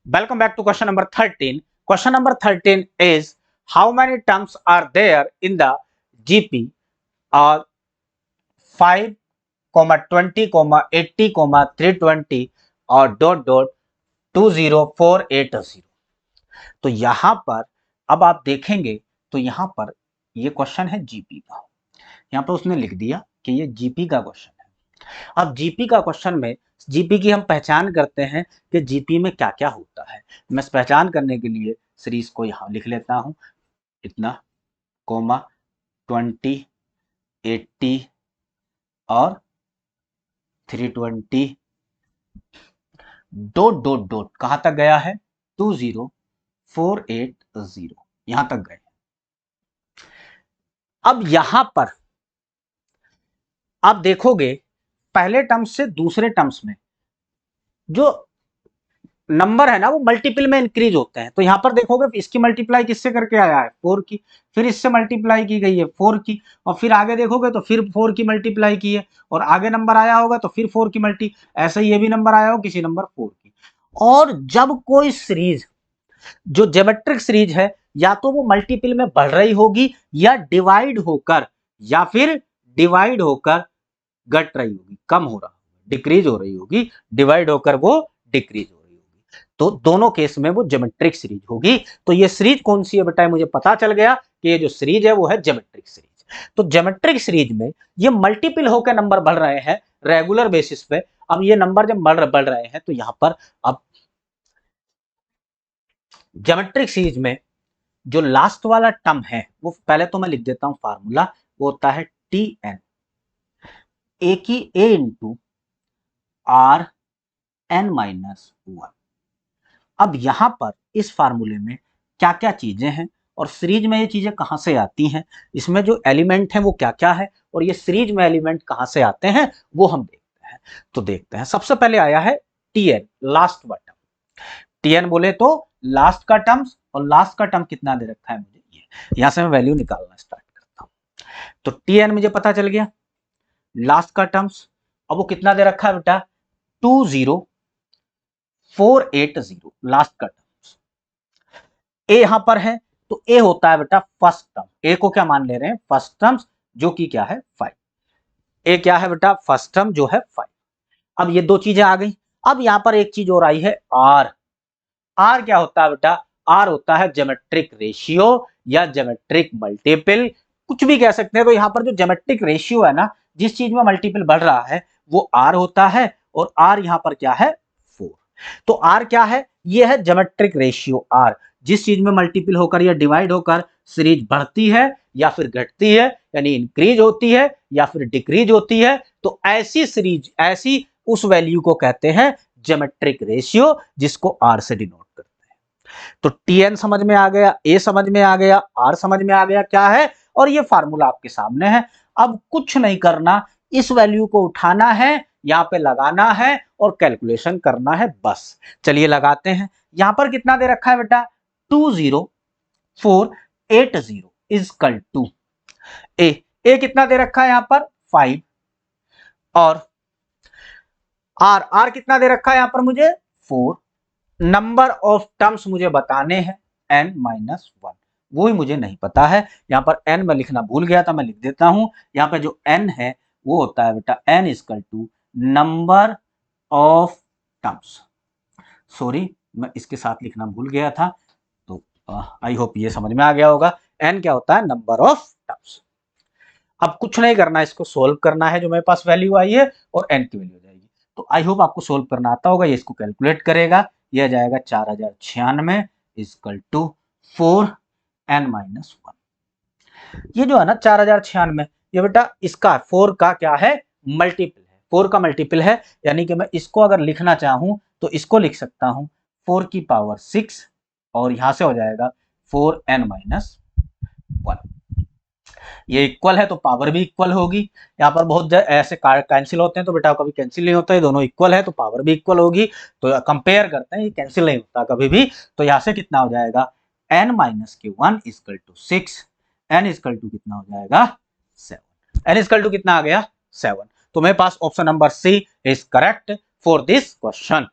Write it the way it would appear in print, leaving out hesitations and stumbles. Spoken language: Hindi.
Welcome back to question number 13. Question number 13 is how many terms are there in the GP? 5, 20, 80, 320 और डॉट डॉट 20480। तो यहां पर अब आप देखेंगे तो यहां पर ये क्वेश्चन है जीपी का। यहां पर उसने लिख दिया कि ये जीपी का क्वेश्चन है। अब जीपी का क्वेश्चन में जीपी की हम पहचान करते हैं कि जीपी में क्या क्या होता है। मैं इस पहचान करने के लिए सीरीज को यहां लिख लेता हूं, इतना कोमा 20, 80 और 320 डॉट डॉट डॉट कहां तक गया है 20480 यहां तक गए। अब यहां पर आप देखोगे पहले टर्म्स से दूसरे टर्म्स में जो नंबर है ना वो मल्टीपल में इंक्रीज होते हैं। तो यहां पर देखोगे इसकी मल्टीप्लाई किससे करके आया है 4 की, फिर इससे मल्टीप्लाई की गई है 4 की, और फिर आगे देखोगे तो फिर 4 की मल्टीप्लाई की है, और आगे नंबर आया होगा तो फिर 4 की मल्टी, ऐसे ही ये भी नंबर आया हो किसी नंबर 4 की। और जब कोई सीरीज जो ज्योमेट्रिक सीरीज है या तो वो मल्टीपल में बढ़ रही होगी या डिवाइड होकर घट रही होगी, कम हो रहा होगा, डिक्रीज हो रही होगी, डिवाइड होकर वो डिक्रीज हो रही होगी, तो दोनों केस में वो ज्योमेट्रिक सीरीज होगी। तो ये सीरीज कौन सी है बेटा, मुझे पता चल गया कि ये जो सीरीज है वो है ज्योमेट्रिक सीरीज। तो ज्योमेट्रिक सीरीज में ये मल्टीपल होकर नंबर बढ़ रहे हैं रेगुलर बेसिस पे। अब ये नंबर जब बढ़ रहे हैं तो यहां पर अब ज्योमेट्रिक सीरीज में जो लास्ट वाला टर्म है वो पहले तो मैं लिख देता हूं फार्मूला, वो होता है टी एन ए की ए इंटू आर एन माइनस 1। अब यहां पर इस फार्मूले में क्या क्या चीजें हैं और सीरीज में ये चीजें कहां से आती हैं, इसमें जो एलिमेंट हैं वो क्या क्या है और ये सीरीज में एलिमेंट कहां से आते हैं वो हम देखते हैं। तो देखते हैं, सबसे पहले आया है टी एन, लास्ट वाला टर्म। टी एन बोले तो लास्ट का टर्म्स, और लास्ट का टर्म कितना दे रखा है मुझे, ये यहां से मैं वैल्यू निकालना स्टार्ट करता हूं। तो टी एन मुझे पता चल गया, लास्ट का टर्म्स अब वो कितना दे रखा है बेटा 20480 लास्ट का टर्म्स। ए यहां पर है तो ए होता है बेटा फर्स्ट टर्म, ए को क्या मान ले रहे हैं फर्स्ट टर्म्स, जो कि क्या है 5। ए क्या है बेटा फर्स्ट टर्म जो है 5। अब ये दो चीजें आ गई। अब यहां पर एक चीज और आई है आर। आर क्या होता है बेटा, आर होता है ज्योमेट्रिक रेशियो या ज्योमेट्रिक मल्टीपल, कुछ भी कह सकते हैं। तो यहां पर जो ज्योमेट्रिक रेशियो है ना, जिस चीज में मल्टीपल बढ़ रहा है वो आर होता है, और आर यहां पर क्या है 4। तो आर क्या है, ये है ज्योमेट्रिक रेशियो आर, जिस चीज में मल्टीपल होकर या डिवाइड होकर सीरीज बढ़ती है या फिर घटती है, यानी इंक्रीज होती है या फिर डिक्रीज होती है, तो ऐसी सीरीज, ऐसी उस वैल्यू को कहते हैं ज्योमेट्रिक रेशियो, जिसको आर से डिनोट करते हैं। तो टीएन समझ में आ गया, ए समझ में आ गया, आर समझ में आ गया क्या है, और ये फार्मूला आपके सामने है। अब कुछ नहीं करना, इस वैल्यू को उठाना है, यहां पे लगाना है और कैलकुलेशन करना है बस। चलिए लगाते हैं। यहां पर कितना दे रखा है बेटा 20480 इजकल टू ए कितना दे रखा है यहां पर 5, और आर, आर कितना दे रखा है यहां पर मुझे 4। नंबर ऑफ टर्म्स मुझे बताने हैं n माइनस 1, वो ही मुझे नहीं पता है। यहां पर n मैं लिखना भूल गया था, मैं लिख देता हूं। यहां पर जो n है वो होता है बेटा n is equal to number of terms. Sorry, मैं इसके साथ लिखना भूल गया था, तो आई होप ये समझ में आ गया होगा। n क्या होता है नंबर ऑफ टर्म्स। अब कुछ नहीं करना, इसको सोल्व करना है, जो मेरे पास वैल्यू आई है और n की वैल्यू हो जाएगी। तो आई होप आपको सोल्व करना आता होगा। ये इसको कैलकुलेट करेगा, यह जाएगा 4096 इजकल टू 4n माइनस 1। ये जो है ना 4096, ये बेटा इसका 4 का क्या है मल्टीपल है, 4 का मल्टीपल है, यानी कि मैं इसको अगर लिखना चाहूं तो इसको लिख सकता हूं 4 की पावर 6, और यहां से हो जाएगा 4n माइनस 1। ये इक्वल है तो पावर भी इक्वल होगी। यहाँ पर बहुत ऐसे कैंसिल होते हैं तो बेटा कभी कैंसिल नहीं होता है, दोनों इक्वल है तो पावर भी इक्वल होगी। तो कंपेयर करते हैं, ये कैंसिल नहीं होता कभी भी। तो यहाँ से कितना हो जाएगा n माइनस के 1 is equal to 6, n is equal to कितना हो जाएगा 7, n इजकल टू कितना आ गया 7। तो मेरे पास option number C is correct for this question.